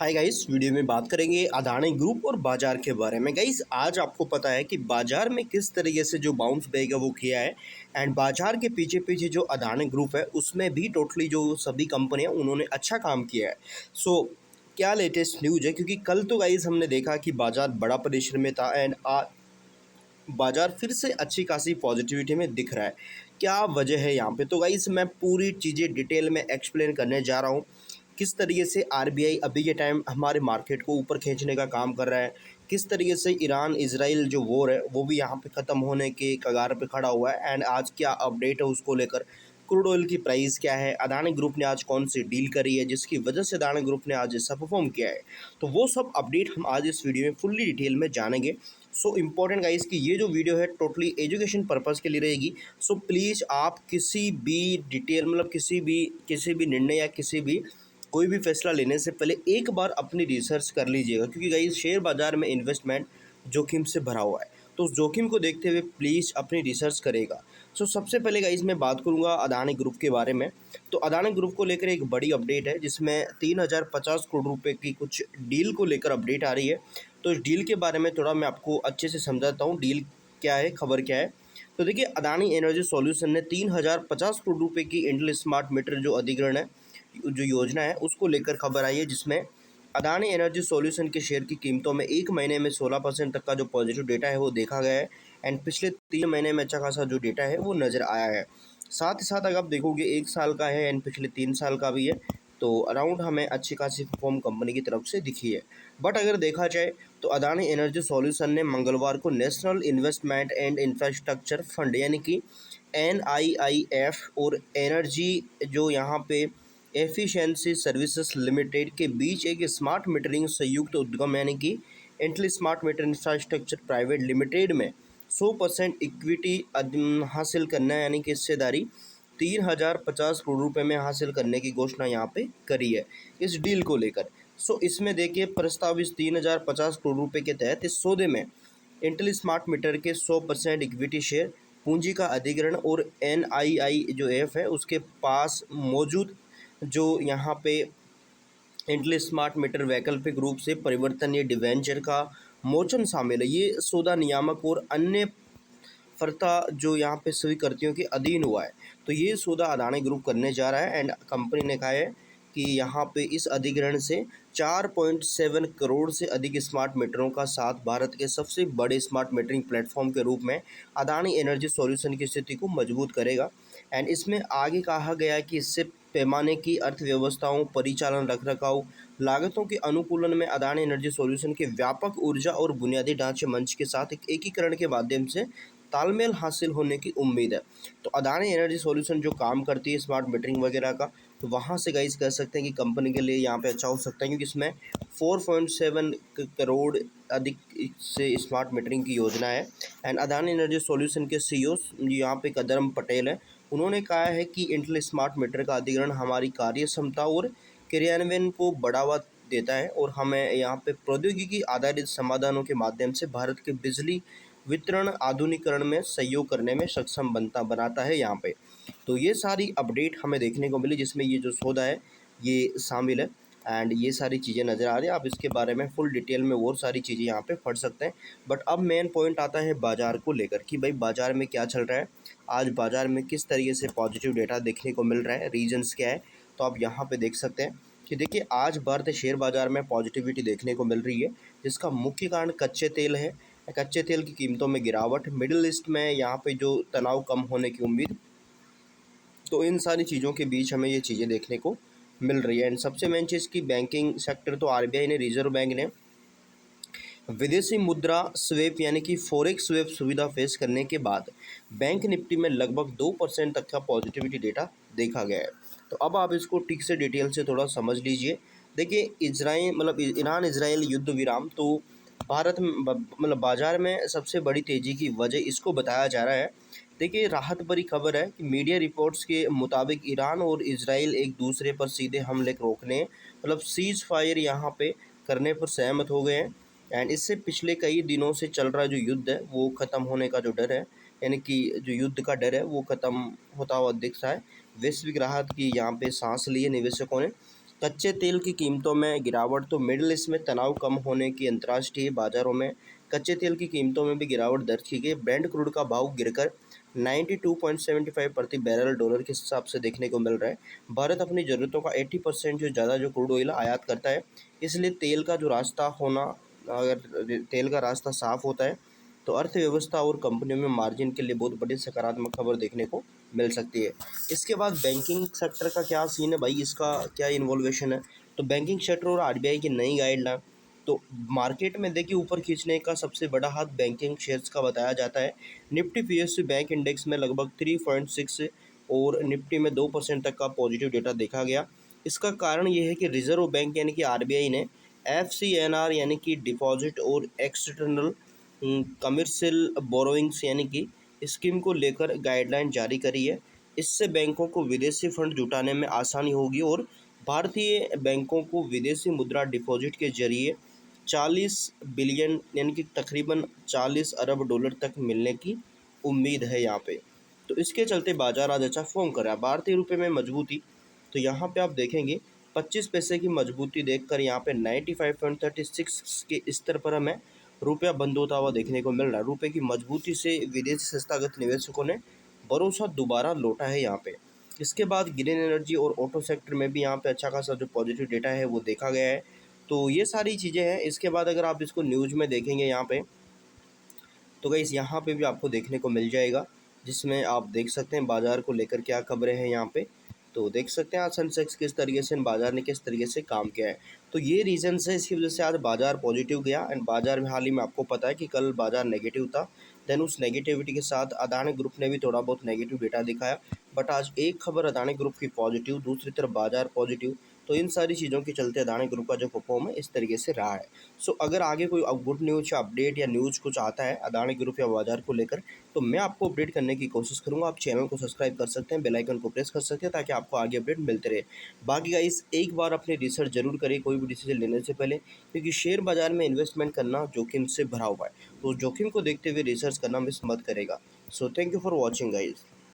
Hi guys, video में बात करेंगे अदानी ग्रुप और बाजार के बारे में। गाइस, आज आपको पता है कि बाजार में किस तरीके से जो बाउंस बैक है वो किया है। एंड बाजार के पीछे पीछे जो अदानी ग्रुप है उसमें भी टोटली जो सभी कंपनियां उन्होंने अच्छा काम किया है। सो क्या लेटेस्ट न्यूज़ है, क्योंकि कल तो गाइस हमने देखा कि बाजार बड़ा प्रेशर में था एंड बाजार फिर से अच्छी खासी पॉजिटिविटी में दिख रहा है। क्या वजह है यहाँ पे? तो गाइस मैं पूरी चीज़ें डिटेल में एक्सप्लेन करने जा रहा हूँ। किस तरीके से आरबीआई अभी के टाइम हमारे मार्केट को ऊपर खींचने का काम कर रहा है, किस तरीके से ईरान इजराइल जो वॉर है वो भी यहाँ पे ख़त्म होने के कगार पे खड़ा हुआ है। एंड आज क्या अपडेट है उसको लेकर, क्रूड ऑयल की प्राइस क्या है, अदानी ग्रुप ने आज कौन सी डील करी है जिसकी वजह से अदानी ग्रुप ने आज ऐसा परफॉर्म किया है, तो वो सब अपडेट हम आज इस वीडियो में फुल्ली डिटेल में जानेंगे। सो इम्पॉर्टेंट गाइस कि ये जो वीडियो है टोटली एजुकेशन पर्पज़ के लिए रहेगी। सो प्लीज़ आप किसी भी डिटेल मतलब किसी भी निर्णय या किसी भी कोई भी फैसला लेने से पहले एक बार अपनी रिसर्च कर लीजिएगा, क्योंकि गाइस शेयर बाज़ार में इन्वेस्टमेंट जोखिम से भरा हुआ है। तो उस जोखिम को देखते हुए प्लीज़ अपनी रिसर्च करेगा। सो सबसे पहले गाइस मैं बात करूंगा अदानी ग्रुप के बारे में। तो अदानी ग्रुप को लेकर एक बड़ी अपडेट है जिसमें 3050 करोड़ रुपए की कुछ डील को लेकर अपडेट आ रही है। तो इस डील के बारे में थोड़ा मैं आपको अच्छे से समझाता हूँ, डील क्या है, खबर क्या है। तो देखिए, अदानी एनर्जी सॉल्यूशन ने 3050 करोड़ रुपए की इंडल स्मार्ट मीटर जो अधिग्रहण है, जो योजना है उसको लेकर खबर आई है, जिसमें अदानी एनर्जी सॉल्यूशन के शेयर की कीमतों में एक महीने में 16% तक का जो पॉजिटिव डेटा है वो देखा गया है। एंड पिछले 3 महीने में अच्छा खासा जो डेटा है वो नज़र आया है। साथ ही साथ अगर आप देखोगे 1 साल का है एंड पिछले 3 साल का भी है, तो अराउंड हमें अच्छी खासी परफॉर्म कंपनी की तरफ से दिखी है। बट अगर देखा जाए तो अदानी एनर्जी सॉल्यूशन ने मंगलवार को national investment and infrastructure fund यानी कि NIIF और एनर्जी जो यहाँ पे एफिशिएंसी सर्विसेज लिमिटेड के बीच एक स्मार्ट मीटरिंग संयुक्त उद्यम यानी कि Intel smart meter infrastructure private limited में 100% इक्विटी हासिल करना है, यानी कि हिस्सेदारी 3050 करोड़ रुपए में हासिल करने की घोषणा यहाँ पे करी है इस डील को लेकर। सो इसमें देखिए, प्रस्तावित 3050 करोड़ रुपए के तहत इस सौदे में इंटेल स्मार्ट मीटर के 100% इक्विटी शेयर पूंजी का अधिग्रहण और NII जो एफ है उसके पास मौजूद जो यहाँ पे इंटेल स्मार्ट मीटर वैकल्पिक रूप से परिवर्तनीय डिवेंचर का मोचन शामिल है। ये सौदा नियामक और अन्य फर्ता जो यहाँ पे स्वीकृतियों के अधीन हुआ है। तो ये सौदा अदानी ग्रुप करने जा रहा है एंड कंपनी ने कहा है कि यहाँ पे इस अधिग्रहण से 4.7 करोड़ से अधिक स्मार्ट मीटरों का साथ भारत के सबसे बड़े स्मार्ट मीटरिंग प्लेटफॉर्म के रूप में अदानी एनर्जी सॉल्यूशन की स्थिति को मजबूत करेगा। एंड इसमें आगे कहा गया है कि इससे पैमाने की अर्थव्यवस्थाओं, परिचालन, रखरखाव लागतों के अनुकूलन में अदानी एनर्जी सॉल्यूशन के व्यापक ऊर्जा और बुनियादी ढांचे मंच के साथ एक एकीकरण के माध्यम से तालमेल हासिल होने की उम्मीद है। तो अदानी एनर्जी सॉल्यूशन जो काम करती है स्मार्ट मीटरिंग वगैरह का, तो वहाँ से गाइस कह सकते हैं कि कंपनी के लिए यहाँ पे अच्छा हो सकता है, क्योंकि इसमें 4.7 करोड़ अधिक से स्मार्ट मीटरिंग की योजना है। एंड अदानी एनर्जी सॉल्यूशन के CEO यहाँ पे कदरम पटेल है, उन्होंने कहा है कि इंटेल स्मार्ट मीटर का अधिग्रहण हमारी कार्य क्षमता और क्रियान्वयन को बढ़ावा देता है और हमें यहाँ पे प्रौद्योगिकी आधारित समाधानों के माध्यम से भारत के बिजली वितरण आधुनिकीकरण में सहयोग करने में सक्षम बनाता है यहाँ पे। तो ये सारी अपडेट हमें देखने को मिली जिसमें ये जो सौदा है ये शामिल है एंड ये सारी चीज़ें नज़र आ रही है। आप इसके बारे में फुल डिटेल में और सारी चीज़ें यहाँ पे पढ़ सकते हैं। बट अब मेन पॉइंट आता है बाज़ार को लेकर कि भाई बाज़ार में क्या चल रहा है, आज बाज़ार में किस तरीके से पॉजिटिव डेटा देखने को मिल रहा है, रीजंस क्या है। तो आप यहाँ पे देख सकते हैं कि देखिए, आज भारतीय शेयर बाज़ार में पॉजिटिविटी देखने को मिल रही है, जिसका मुख्य कारण कच्चे तेल है। कच्चे तेल की कीमतों में गिरावट, मिडिल ईस्ट में यहाँ पे जो तनाव कम होने की उम्मीद, तो इन सारी चीज़ों के बीच हमें ये चीज़ें देखने को मिल रही है। एंड सबसे मेन चीज़ की बैंकिंग सेक्टर, तो आरबीआई ने, रिजर्व बैंक ने विदेशी मुद्रा स्वेप यानी कि फॉरेक्स स्वेप सुविधा फेस करने के बाद बैंक निफ्टी में लगभग 2% तक का पॉजिटिविटी डेटा देखा गया है। तो अब आप इसको ठीक से डिटेल से थोड़ा समझ लीजिए। देखिए, इजराइल मतलब ईरान इजराइल युद्ध विराम, तो भारत में मतलब बाजार में सबसे बड़ी तेज़ी की वजह इसको बताया जा रहा है। देखिए, राहत भरी खबर है कि मीडिया रिपोर्ट्स के मुताबिक ईरान और इजराइल एक दूसरे पर सीधे हमले रोकने मतलब सीज फायर यहाँ पे करने पर सहमत हो गए हैं। एंड इससे पिछले कई दिनों से चल रहा जो युद्ध है वो ख़त्म होने का जो डर है, यानी कि जो युद्ध का डर है वो ख़त्म होता हुआ दिख रहा है। वैश्विक राहत की यहाँ पे सांस ली है निवेशकों ने। कच्चे तेल की कीमतों में गिरावट। तो मिडल ईस्ट में तनाव कम होने की अंतर्राष्ट्रीय बाजारों में कच्चे तेल की कीमतों में भी गिरावट दर्ज की गई। ब्रेंट क्रूड का भाव गिरकर 92.75 प्रति बैरल डॉलर के हिसाब से देखने को मिल रहा है। भारत अपनी ज़रूरतों का 80% जो ज़्यादा जो क्रूड ऑयल आयात करता है, इसलिए तेल का जो रास्ता होना, अगर तेल का रास्ता साफ होता है तो अर्थव्यवस्था और कंपनियों में मार्जिन के लिए बहुत बड़ी सकारात्मक खबर देखने को मिल सकती है। इसके बाद बैंकिंग सेक्टर का क्या सीन है भाई, इसका क्या इन्वॉल्वेशन है। तो बैंकिंग सेक्टर और आरबीआई की नई गाइडलाइन, तो मार्केट में देखिए ऊपर खींचने का सबसे बड़ा हाथ बैंकिंग शेयर्स का बताया जाता है। निफ्टी पीएसयू बैंक इंडेक्स में लगभग 3.6 और निफ्टी में 2% तक का पॉजिटिव डेटा देखा गया। इसका कारण ये है कि रिजर्व बैंक यानी कि आरबीआई ने एफसीएनआर यानी कि डिपॉजिट और एक्सटर्नल कमर्शियल बोरोइंग्स यानी कि स्कीम को लेकर गाइडलाइन जारी करी है। इससे बैंकों को विदेशी फंड जुटाने में आसानी होगी और भारतीय बैंकों को विदेशी मुद्रा डिपॉजिट के जरिए 40 बिलियन यानी कि तकरीबन 40 अरब डॉलर तक मिलने की उम्मीद है यहाँ पे। तो इसके चलते बाजार आज अच्छा फॉर्म कर रहा है। भारतीय रुपये में मजबूती, तो यहाँ पे आप देखेंगे 25 पैसे की मजबूती देखकर यहाँ पे 95.36 के स्तर पर हमें रुपया बंद होता हुआ देखने को मिल रहा है। रुपये की मजबूती से विदेशी संस्थागत निवेशकों ने भरोसा दोबारा लौटा है यहाँ पे। इसके बाद ग्रीन एनर्जी और ऑटो सेक्टर में भी यहाँ पे अच्छा खासा जो पॉजिटिव डेटा है वो देखा गया है। तो ये सारी चीज़ें हैं। इसके बाद अगर आप इसको न्यूज़ में देखेंगे यहाँ पे, तो गाइस यहाँ पे भी आपको देखने को मिल जाएगा, जिसमें आप देख सकते हैं बाज़ार को लेकर क्या खबरें हैं यहाँ पे। तो देख सकते हैं आज सेंसेक्स किस तरीके से, बाज़ार ने किस तरीके से काम किया है। तो ये रीज़न्स है, इसकी वजह से आज बाज़ार पॉजिटिव गया। एंड बाज़ार में हाल ही में आपको पता है कि कल बाज़ार नेगेटिव था, देन उस नेगेटिविटी के साथ अदानी ग्रुप ने भी थोड़ा बहुत नेगेटिव डेटा दिखाया। बट आज एक खबर अदानी ग्रुप की पॉजिटिव, दूसरी तरफ बाज़ार पॉजिटिव। तो इन सारी चीज़ों के चलते अदानी ग्रुप का जो परफॉर्म है इस तरीके से रहा है। सो अगर आगे कोई गुड न्यूज़ या अपडेट या न्यूज़ कुछ आता है अदानी ग्रुप या बाजार को लेकर, तो मैं आपको अपडेट करने की कोशिश करूंगा। आप चैनल को सब्सक्राइब कर सकते हैं, बेल आइकन को प्रेस कर सकते हैं, ताकि आपको आगे अपडेट मिलते रहे। बाकी गाइस एक बार अपनी रिसर्च जरूर करें कोई भी डिसीजन लेने से पहले, क्योंकि शेयर बाजार में इन्वेस्टमेंट करना जोखिम से भरा हुआ है। तो जोखिम को देखते हुए रिसर्च करना मिस मत करेगा। So thank you for watching guys.